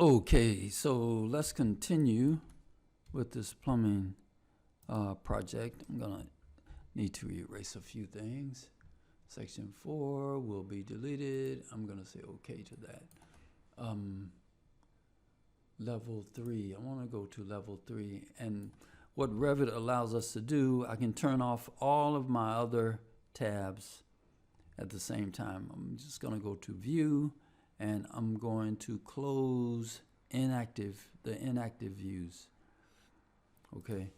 Okay, so let's continue with this plumbing project. I'm gonna need to erase a few things. Section 4 will be deleted. I'm gonna say okay to that. Level 3, I wanna go to level 3, and what Revit allows us to do, I can turn off all of my other tabs at the same time. I'm just gonna go to view, and I'm going to close the inactive views, okay,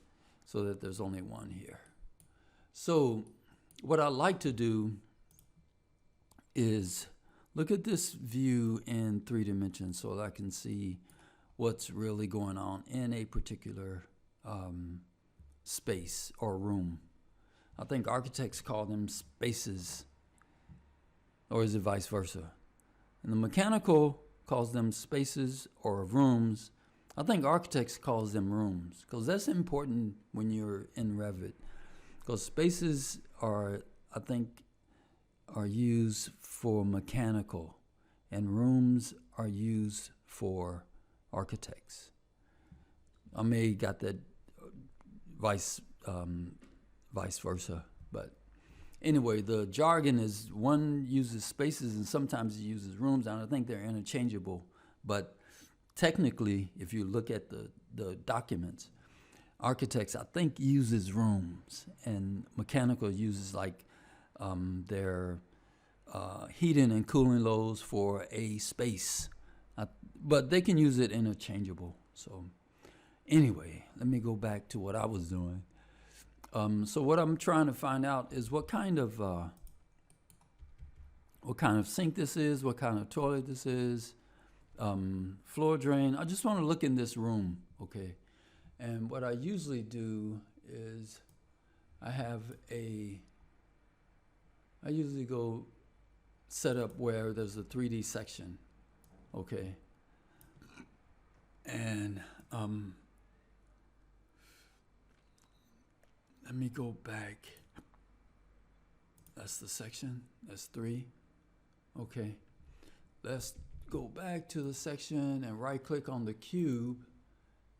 so that there's only one here. So what I like to do is look at this view in 3 dimensions so that I can see what's really going on in a particular space or room. I think architects call them spaces, or is it vice versa? And the mechanical calls them spaces or rooms. I think architects calls them rooms, because that's important when you're in Revit. Because spaces are, I think, are used for mechanical, and rooms are used for architects. I may got that vice versa, but anyway, the jargon is one uses spaces and sometimes it uses rooms, and I think they're interchangeable. But technically, if you look at the documents, architects, I think, uses rooms, and mechanical uses like their heating and cooling loads for a space. But they can use it interchangeable. So anyway, let me go back to what I was doing. So what I'm trying to find out is what kind of sink this is, what kind of toilet this is, floor drain. I just want to look in this room, okay? And what I usually do is I usually go set up where there's a 3D section, okay? And let me go back. That's the section, that's 3, okay. Let's go back to the section and right click on the cube,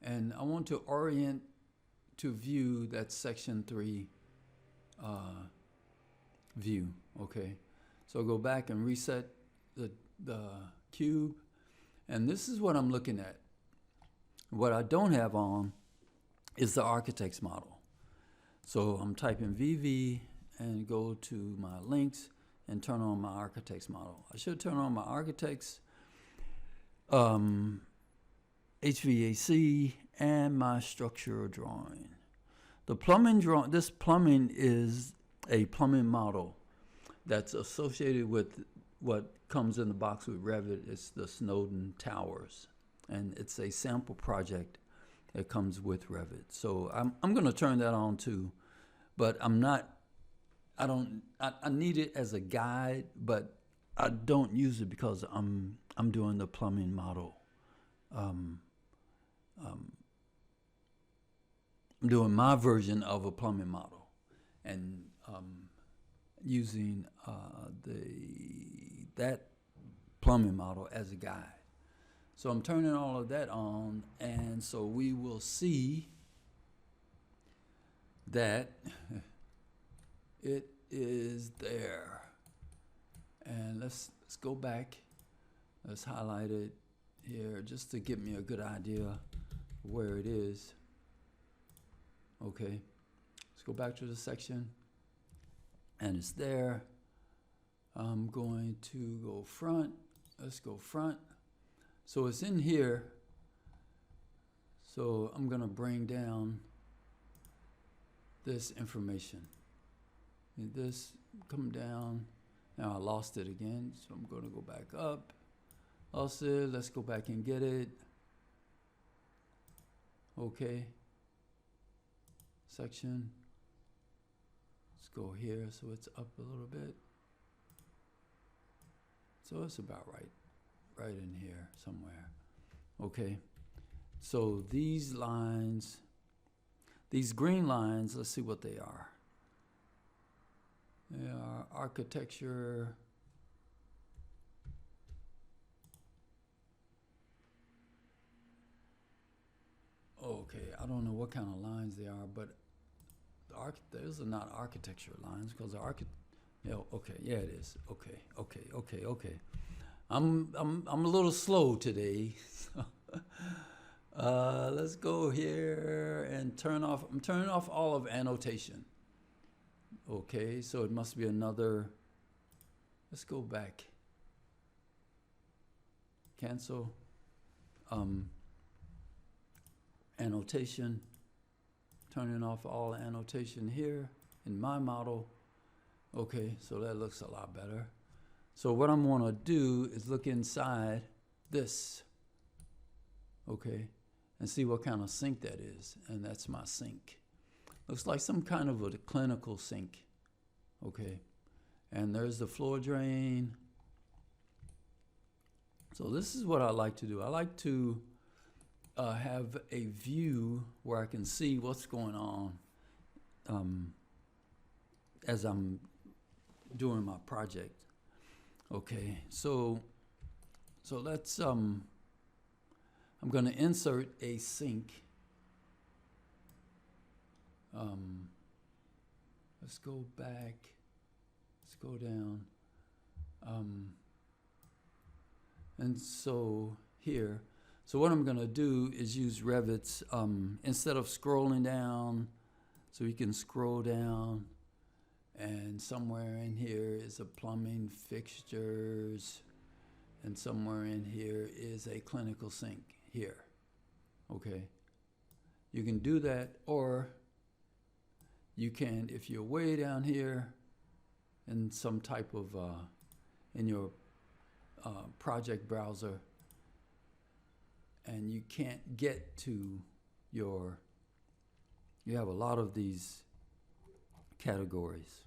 and I want to orient to view that section 3 view, okay. So go back and reset the cube, and this is what I'm looking at. What I don't have on is the architect's model. So I'm typing VV and go to my links and turn on my architect's model. I should turn on my architect's HVAC and my structural drawing. The plumbing drawing, this plumbing is a plumbing model that's associated with what comes in the box with Revit. It's the Snowden Towers, and it's a sample project that comes with Revit. So I'm going to turn that on too, but I need it as a guide, but I don't use it because I'm doing the plumbing model. I'm doing my version of a plumbing model, and using that plumbing model as a guide. So I'm turning all of that on, and so we will see that it is there. And let's go back. Let's highlight it here just to give me a good idea of where it is. Okay, let's go back to the section, and it's there. I'm going to go front. Let's go front. So it's in here. So I'm going to bring down this information. And this come down. Now I lost it again, so I'm going to go back up. Lost it. Let's go back and get it. Okay. Section. Let's go here so it's up a little bit. So it's about right in here somewhere. Okay. So these lines, these green lines, let's see what they are. They are architecture. okay, I don't know what kind of lines they are, but those are not architecture lines because okay, yeah, it is. Okay. I'm a little slow today. Let's go here and I'm turning off all of annotation. Okay, so it must be another, let's go back. Cancel. Annotation. Turning off all annotation here in my model. Okay, so that looks a lot better. So what I'm gonna do is look inside this, okay, and see what kind of sink that is. And that's my sink. Looks like some kind of a clinical sink, okay. And there's the floor drain. So this is what I like to do. I like to have a view where I can see what's going on as I'm doing my project. Okay, so let's I'm going to insert a sink. Let's go back. Let's go down. And so here, so what I'm going to do is use Revit's, instead of scrolling down, so you can scroll down, and somewhere in here is a plumbing fixtures, and somewhere in here is a clinical sink here. Okay, you can do that, or you can, if you're way down here in some type of in your project browser, and you can't get to you have a lot of these categories,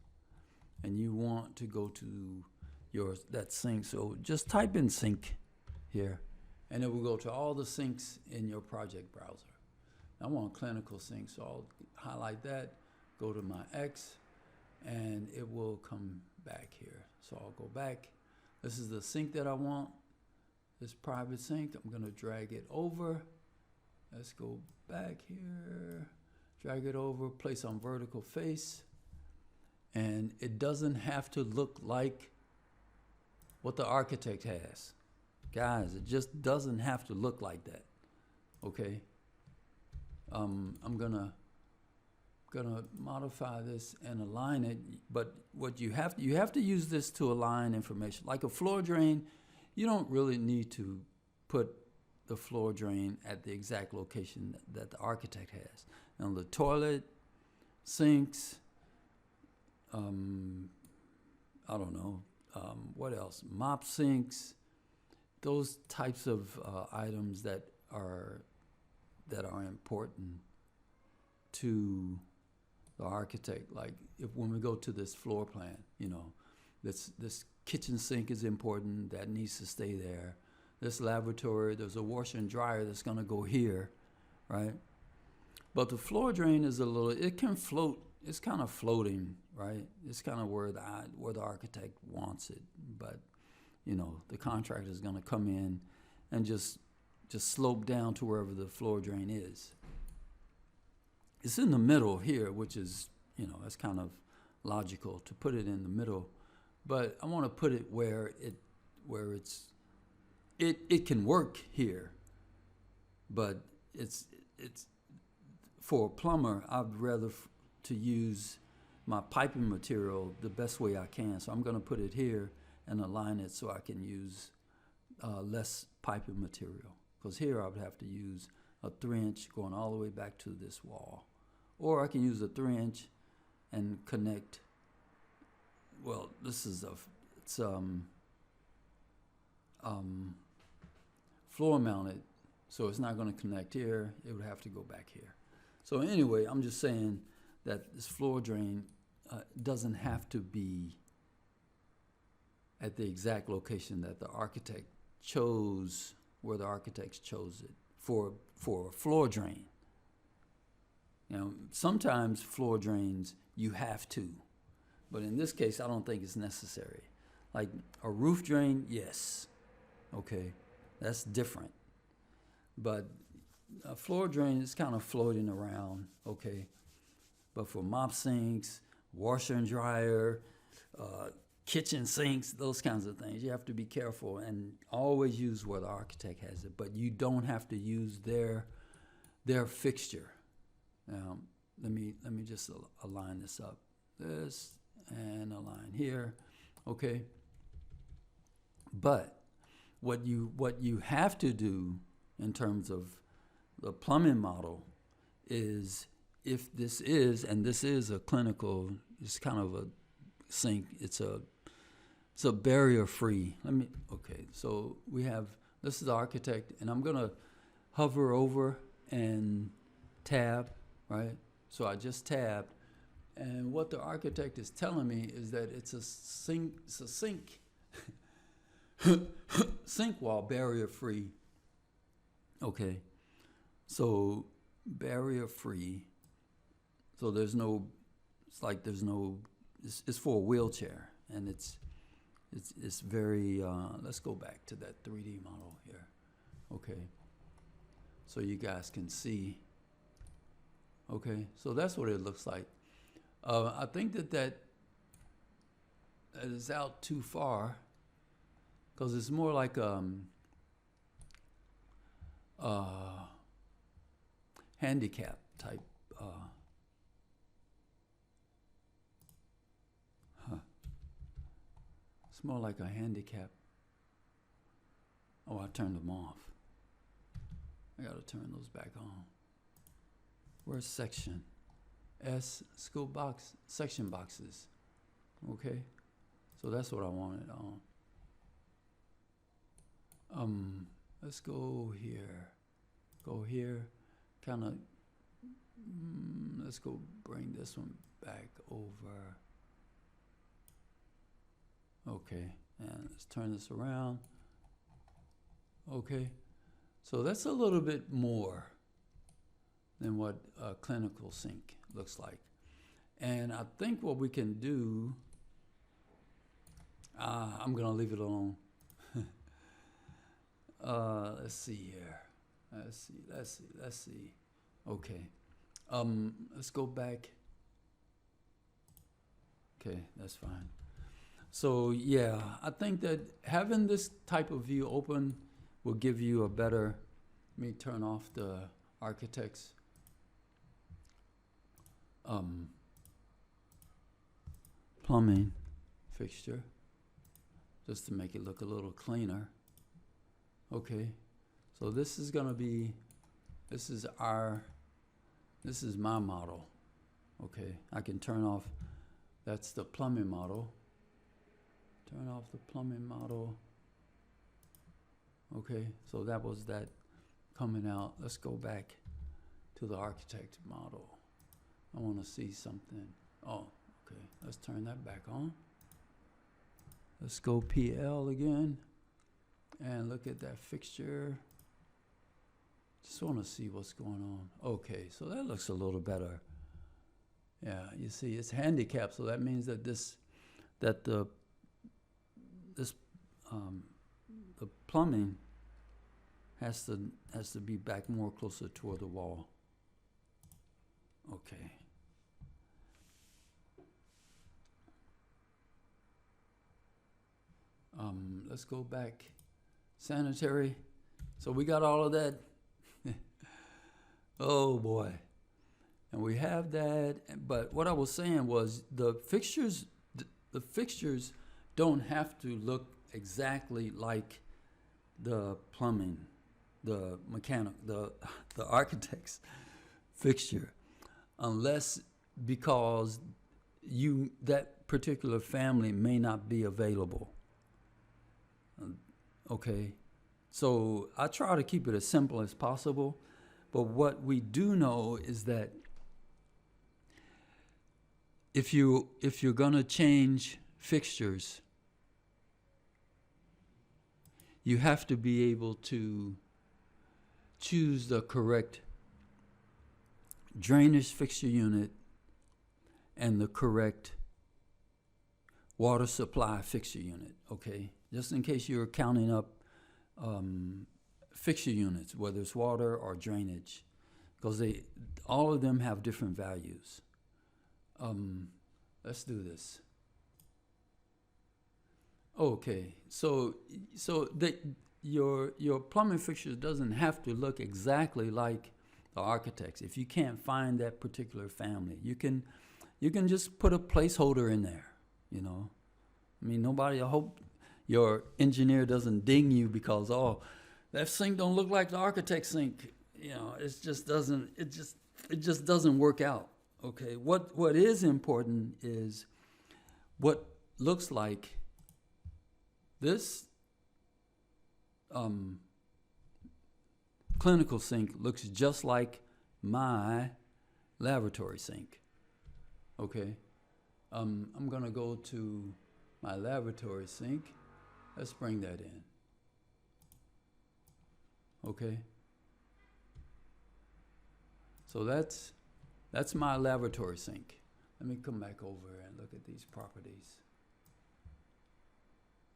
and you want to go to that sink. So just type in sink here, and it will go to all the sinks in your project browser. I want clinical sink, so I'll highlight that, go to my X, and it will come back here. So I'll go back. This is the sink that I want, this private sink. I'm gonna drag it over. Let's go back here, drag it over, place on vertical face. And it doesn't have to look like what the architect has. Guys, it just doesn't have to look like that, okay? I'm gonna modify this and align it, but what you have to use this to align information. Like a floor drain, you don't really need to put the floor drain at the exact location that the architect has. And the toilet, sinks, I don't know, what else? Mop sinks, those types of items that are important to the architect. Like when we go to this floor plan, you know, this kitchen sink is important, that needs to stay there. This lavatory, there's a washer and dryer that's gonna go here, right? But the floor drain is it can float, it's kind of floating, right? It's kind of where the architect wants it. But, you know, the contractor is gonna come in and just slope down to wherever the floor drain is. It's in the middle here, which is, you know, that's kind of logical to put it in the middle. But I want to put it where it can work here. But it's for a plumber, I'd rather to use my piping material the best way I can. So I'm going to put it here and align it so I can use less piping material. Because here I would have to use a 3-inch going all the way back to this wall. Or I can use a 3-inch and connect, well, this is it's floor mounted, so it's not going to connect here. It would have to go back here. So anyway, I'm just saying that this floor drain doesn't have to be at the exact location that the architect chose, where the architects chose it for a floor drain. You know, sometimes floor drains you have to, but in this case, I don't think it's necessary. Like a roof drain, yes, okay, that's different. But a floor drain is kind of floating around, okay? But for mop sinks, washer and dryer, kitchen sinks, those kinds of things, you have to be careful and always use where the architect has it. But you don't have to use their fixture. Now, let me just align this up. This and align here, okay? But what you have to do in terms of the plumbing model is, if this is, and this is a clinical, it's kind of a sink, it's a barrier free. Okay, so we have, this is the architect, and I'm gonna hover over and tab, right? So I just tabbed, and what the architect is telling me is that it's a sink sink wall, barrier free. Okay, so barrier free. So there's no, it's for a wheelchair, and it's very, let's go back to that 3D model here. Okay, so you guys can see. Okay, so that's what it looks like. I think that is out too far, because it's more like handicap type. It's more like a handicap. Oh, I turned them off. I gotta turn those back on. Where's section? S, school box, section boxes. Okay, so that's what I wanted on. Let's go here. Go here. Kind of. Let's go bring this one back over. Okay, and let's turn this around. Okay, so that's a little bit more than what a clinical sink looks like. And I think what we can do, I'm gonna leave it alone. Let's see here. Let's see. Okay, let's go back. Okay, that's fine. So yeah, I think that having this type of view open will give you a better, let me turn off the architect's plumbing fixture, just to make it look a little cleaner. Okay, so this is gonna be, this is my model. Okay, I can turn off, that's the plumbing model. Turn off the plumbing model. Okay, so that was that coming out. Let's go back to the architect model. I want to see something. Oh, okay, let's turn that back on. Let's go PL again and look at that fixture. Just want to see what's going on. Okay, so that looks a little better. Yeah, you see it's handicapped, so that means that the plumbing has to be back more closer toward the wall. Okay. Let's go back. Sanitary. So we got all of that. Oh boy. And we have that, but what I was saying was the fixtures don't have to look exactly like the plumbing, the mechanic, the architect's fixture, unless because that particular family may not be available. Okay, so I try to keep it as simple as possible, but what we do know is that if you're gonna change fixtures, you have to be able to choose the correct drainage fixture unit and the correct water supply fixture unit, okay? Just in case you're counting up fixture units, whether it's water or drainage, because all of them have different values. Let's do this. Okay, so your plumbing fixture doesn't have to look exactly like the architect's. If you can't find that particular family, you can just put a placeholder in there. You know, I mean, I hope your engineer doesn't ding you because, oh, that sink don't look like the architect's sink. You know, it just doesn't work out. Okay, what is important is what looks like this clinical sink looks just like my lavatory sink. Okay, I'm gonna go to my lavatory sink. Let's bring that in. Okay. So that's my lavatory sink. Let me come back over and look at these properties.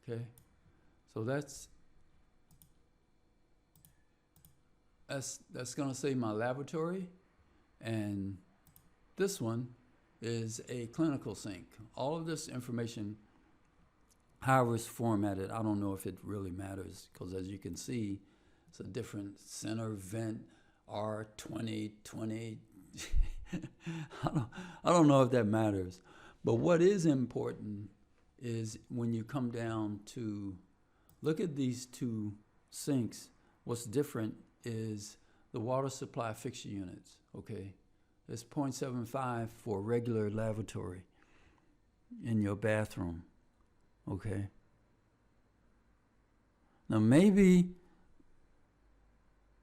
Okay. So that's going to say my lavatory, and this one is a clinical sink. All of this information, however it's formatted, I don't know if it really matters, because as you can see, it's a different center vent, R2020. I don't know if that matters. But what is important is when you come down to look at these two sinks, what's different is the water supply fixture units, okay? It's 0.75 for regular lavatory in your bathroom, okay? Now maybe,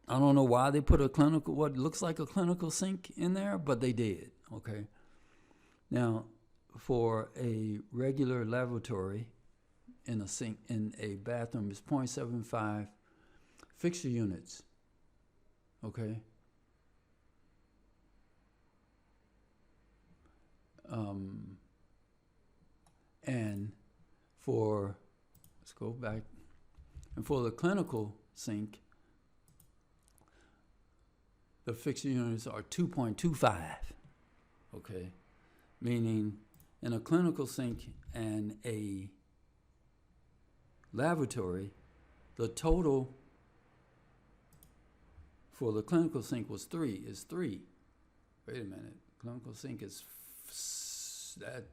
I don't know why they put what looks like a clinical sink in there, but they did, okay? Now, for a regular lavatory in a sink, in a bathroom, is 0.75 fixture units, okay? And let's go back, and for the clinical sink, the fixture units are 2.25, okay? Meaning in a clinical sink and a lavatory, the total for the clinical sink is 3. Wait a minute, clinical sink is that,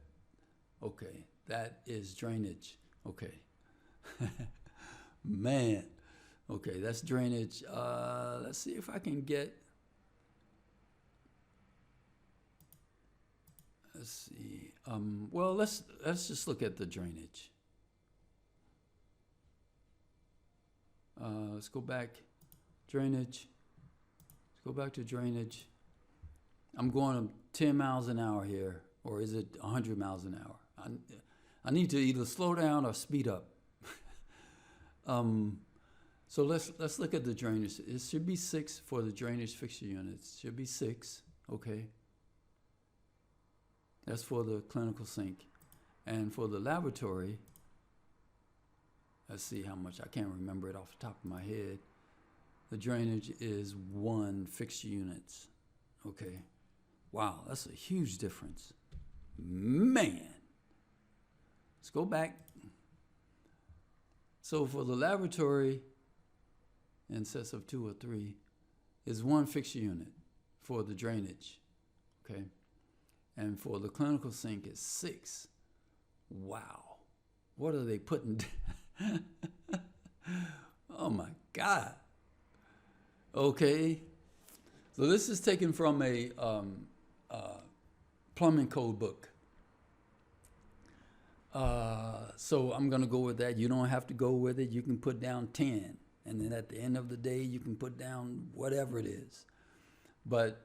okay, that is drainage, okay. Man, okay, that's drainage. Let's see if I can get, let's see, well, let's just look at the drainage. Let's go back, drainage. Let's go back to drainage. I'm going 10 miles an hour here, or is it 100 miles an hour? I need to either slow down or speed up. So let's look at the drainage. It should be 6 for the drainage fixture units. Should be 6, okay. That's for the clinical sink. And for the lavatory, let's see how much, I can't remember it off the top of my head. The drainage is 1 fixture units, okay. Wow, that's a huge difference. Man. Let's go back. So for the lavatory, in sets of 2 or 3, is 1 fixture unit for the drainage, okay? And for the clinical sink, is 6. Wow. What are they putting? Oh my God. Okay. So this is taken from a plumbing code book. So I'm going to go with that. You don't have to go with it. You can put down 10. And then at the end of the day, you can put down whatever it is. But,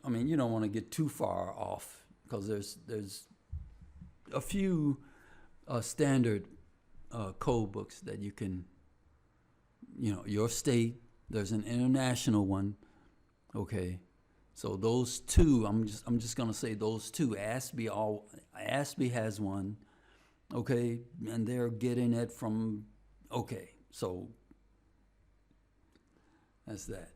I mean, you don't want to get too far off, because there's a few standard code books that you can, your state, there's an international one, okay? So those two, I'm just gonna say those two. ASBE has one, okay, and they're getting it from, okay. So That's that.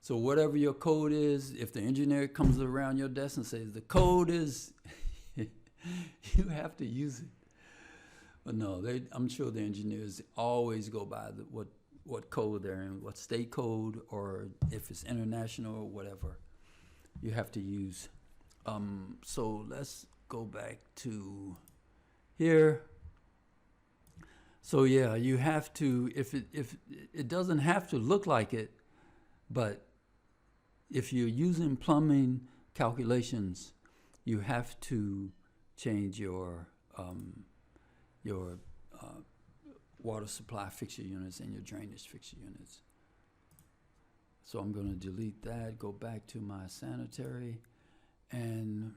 So whatever your code is, if the engineer comes around your desk and says the code is, you have to use it. But no, I'm sure the engineers always go by what code they're in, what state code, or if it's international or whatever, you have to use. So let's go back to here. So yeah, you have to, if it doesn't have to look like it, but if you're using plumbing calculations, you have to change your water supply fixture units and your drainage fixture units. So I'm going to delete that, go back to my sanitary, and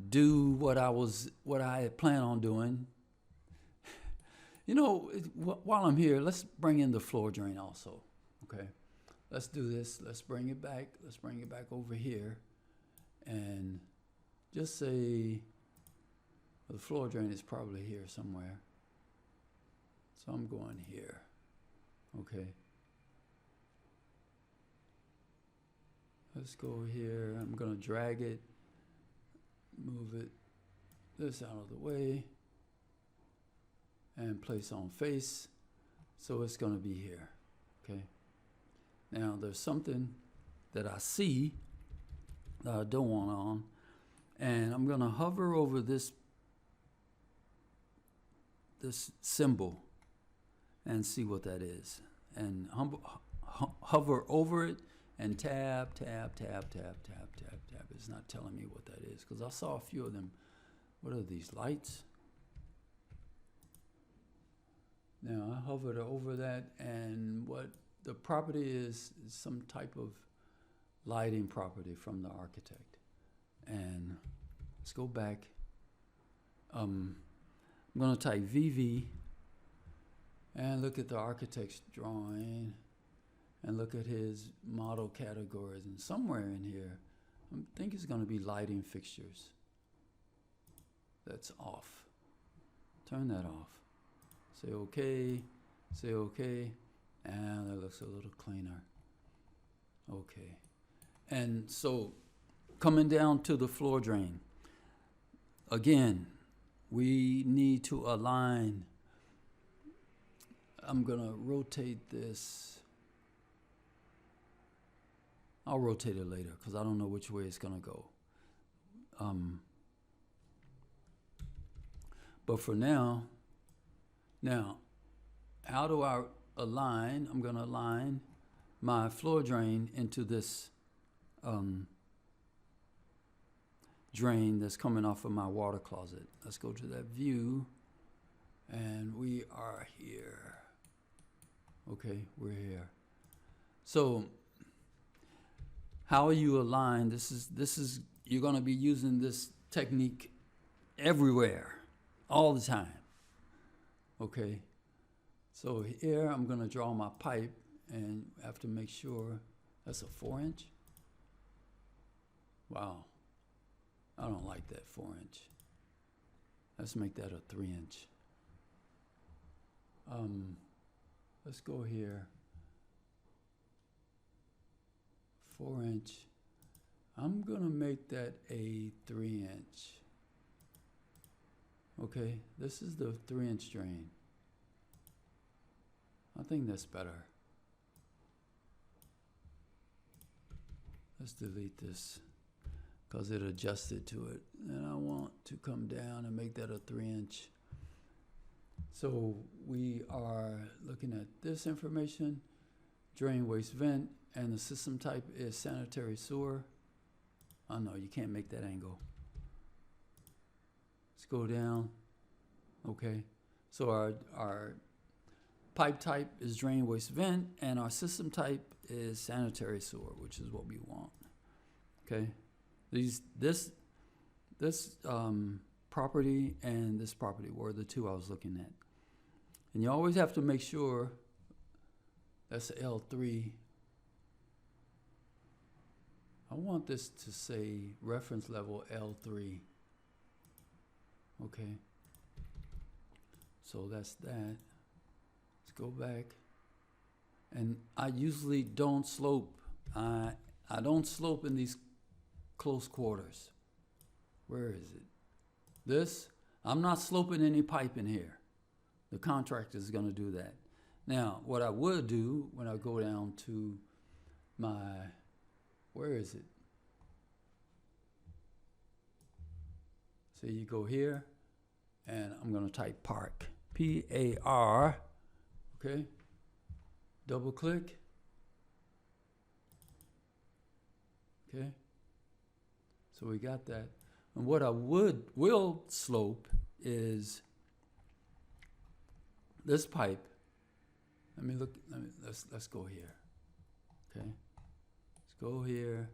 do what I had planned on doing. You know, while I'm here, let's bring in the floor drain also. Okay, let's do this. Let's bring it back. Let's bring it back over here, and just say the floor drain is probably here somewhere. So I'm going here. Okay. Let's go here. I'm going to drag it, move it this out of the way, and place on face. So it's going to be here. Okay. Now there's something that I see that I don't want on, and I'm going to hover over this symbol and see what that is, and hover over it and tab. It's not telling me what that is because I saw a few of them. What are these lights? Now I hovered over that, and what the property is some type of lighting property from the architect. And let's go back. I'm going to type VV and look at the architect's drawing and look at his model categories. And somewhere in here, I think it's going to be lighting fixtures. That's off. Turn that off. Say okay, say okay, and that looks a little cleaner. Okay. And so coming down to the floor drain, again, we need to align. I'm going to rotate this. I'll rotate it later because I don't know which way it's going to go. But for now, how do I align? I'm going to align my floor drain into this drain that's coming off of my water closet. Let's go to that view, and we are here. Okay, we're here. So how you align, this is you're going to be using this technique everywhere, all the time. Okay, so here I'm going to draw my pipe, and I have to make sure that's a 4-inch. Wow, I don't like that 4-inch. Let's make that a 3-inch. Let's go here. 4-inch. I'm going to make that a 3-inch. Okay, this is the 3-inch drain. I think that's better. Let's delete this because it adjusted to it. And I want to come down and make that a 3-inch. So we are looking at this information, drain, waste, vent, and the system type is sanitary sewer. Oh no, you can't make that angle. Let's go down. Okay, so our pipe type is drain, waste, vent, and our system type is sanitary sewer, which is what we want. Okay, this property and this property were the two I was looking at. And you always have to make sure that's L3. I want this to say reference level L3. Okay. So that's that. Let's go back. And I usually don't slope. I don't slope in these close quarters. Where is it? This, I'm not sloping any pipe in here. The contractor is going to do that. Now, what I would do when I go down to my, where is it? So you go here, and I'm going to type park, P-A-R, okay? Double click. Okay. So we got that. And what I will slope is this pipe. Let's go here. Okay. Let's go here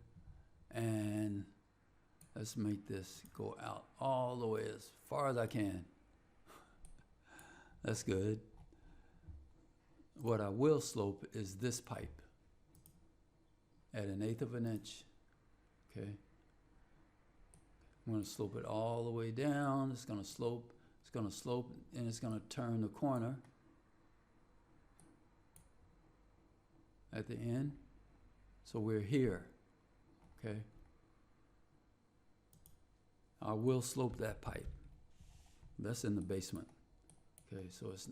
and let's make this go out all the way as far as I can. That's good. What I will slope is this pipe at 1/8 of an inch. Okay. I'm going to slope it all the way down. It's going to slope, and it's going to turn the corner at the end. So we're here. Okay. I will slope that pipe. That's in the basement. Okay, so it's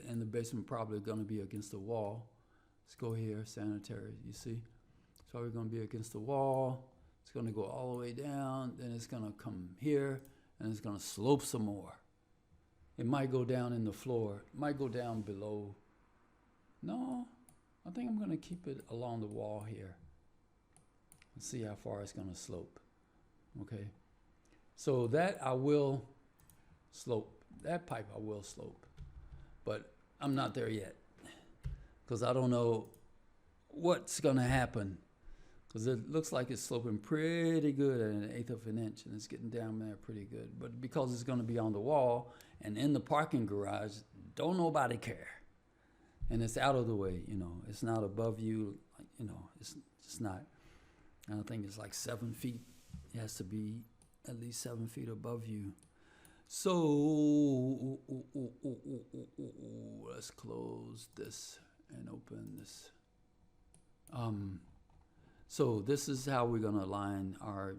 in the basement, probably going to be against the wall. Let's go here, sanitary, you see? It's probably going to be against the wall. It's going to go all the way down, then it's going to come here, and it's going to slope some more. It might go down in the floor. It might go down below. No, I think I'm going to keep it along the wall here and see how far it's going to slope. Okay, so that I will slope. That pipe I will slope. But I'm not there yet because I don't know what's going to happen, because it looks like it's sloping pretty good at 1/8 of an inch, and it's getting down there pretty good. But because it's going to be on the wall and in the parking garage, don't nobody care. And it's out of the way, you know. It's not above you, you know. It's not. I don't think it's like 7 feet. It has to be at least 7 feet above you. So let's close this and open this. So this is how we're going to line our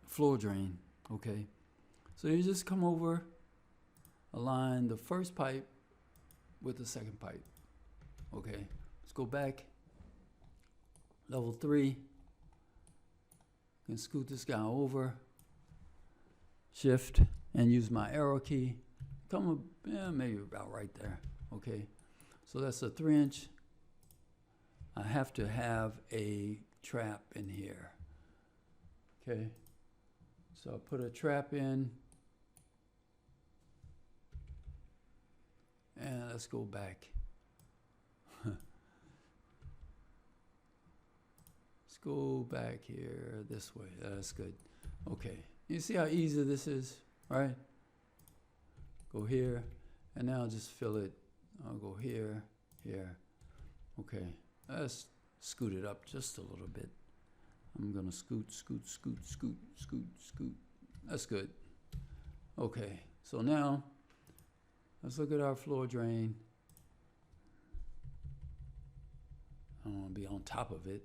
floor drain, okay? So you just come over, align the first pipe with the second pipe, okay? Let's go back, level 3. You can scoot this guy over, shift, and use my arrow key. Come, maybe about right there, okay? So that's a 3-inch. I have to have a trap in here, okay? So I put a trap in, and let's go back. Let's go back here this way. That's good. Okay. You see how easy this is, right? Go here, and now just fill it. I'll go here, here. Okay. Let's scoot it up just a little bit. I'm gonna scoot, scoot, scoot, scoot, scoot, scoot. That's good. Okay, so now let's look at our floor drain. I don't want to be on top of it.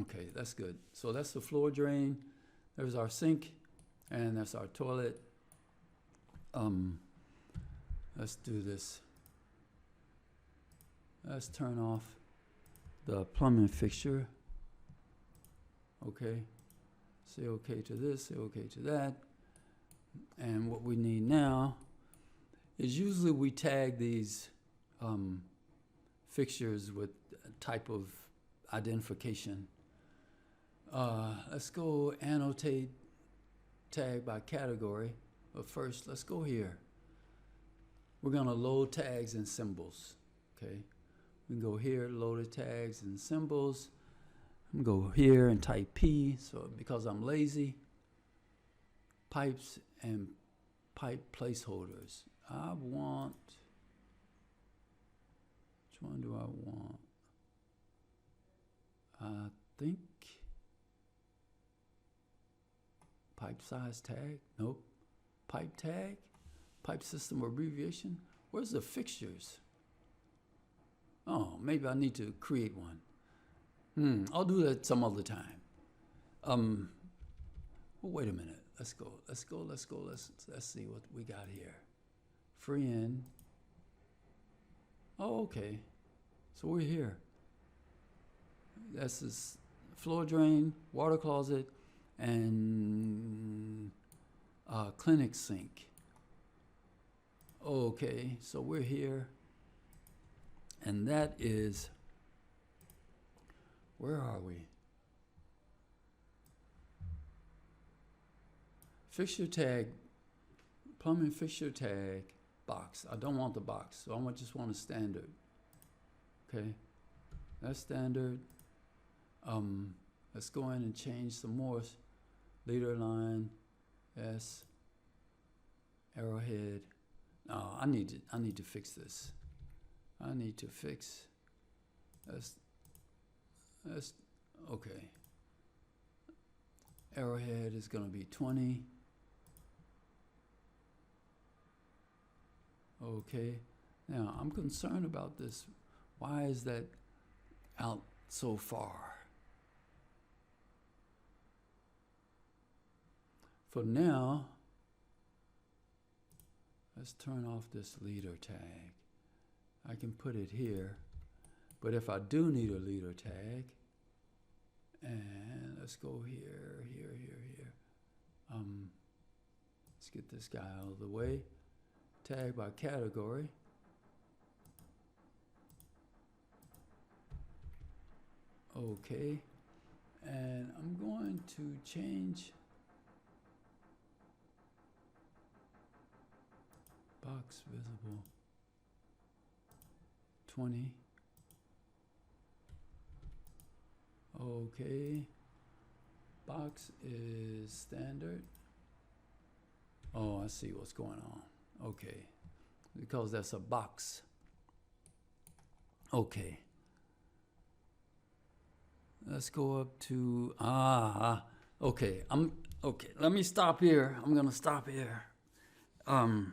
Okay, that's good. So that's the floor drain. There's our sink, and that's our toilet. Let's do this. Let's turn off the plumbing fixture. Okay. Say okay to this, say okay to that. And what we need now is usually we tag these fixtures with a type of identification. Let's go annotate tag by category. But first, let's go here. We're going to load tags and symbols. Okay. We can go here, loaded tags and symbols. I'm going to go here and type P, so because I'm lazy. Pipes and pipe placeholders. I want, which one do I want? I think pipe size tag. Nope. Pipe tag, pipe system abbreviation. Where's the fixtures? Oh, maybe I need to create one. I'll do that some other time. Well, wait a minute. Let's go. Let's see what we got here. Free in. Oh, okay. So we're here. That's this floor drain, water closet, and clinic sink. Okay, so we're here. And that is, where are we? Fixture tag, plumbing fixture tag, box. I don't want the box, so I just want a standard. Okay, that's standard. Let's go in and change some more. Leader line, S, arrowhead. No, I need to fix this. I need to fix. That's okay. Arrowhead is going to be 20. Okay. Now I'm concerned about this. Why is that out so far? For now, let's turn off this leader tag. I can put it here, but if I do need a leader tag, and let's go here. Let's get this guy out of the way. Tag by category. Okay, and I'm going to change box visible 20. Okay, box is standard. Oh, I see what's going on. Okay, because that's a box. Okay, let's go up to okay. Okay. Let me stop here. I'm gonna stop here. I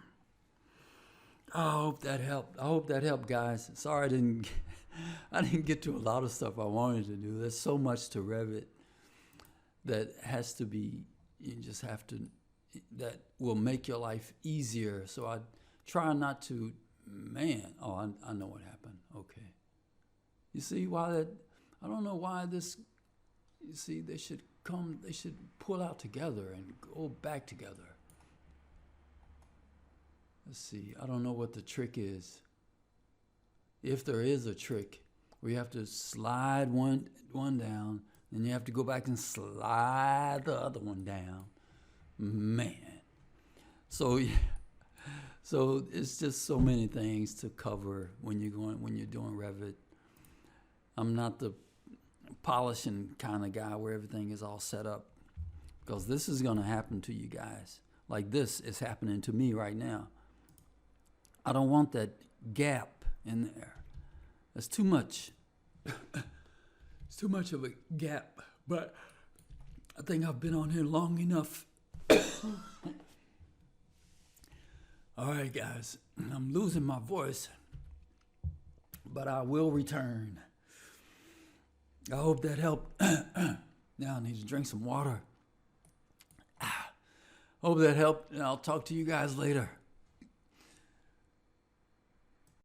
hope that helped. Guys. Sorry I didn't get to a lot of stuff I wanted to do. There's so much to Revit that has to be. You just have to. That will make your life easier. So I try not to. Man, oh, I know what happened. Okay. You see why that? I don't know why this. You see, they should pull out together and go back together. Let's see, I don't know what the trick is. If there is a trick, where you have to slide one down, then you have to go back and slide the other one down. Man. So it's just so many things to cover when you're doing Revit. I'm not the polishing kind of guy where everything is all set up, because this is going to happen to you guys. Like this is happening to me right now. I don't want that gap in there. That's too much. It's too much of a gap. But I think I've been on here long enough. All right, guys. I'm losing my voice, but I will return. I hope that helped. Now I need to drink some water. Hope that helped, and I'll talk to you guys later.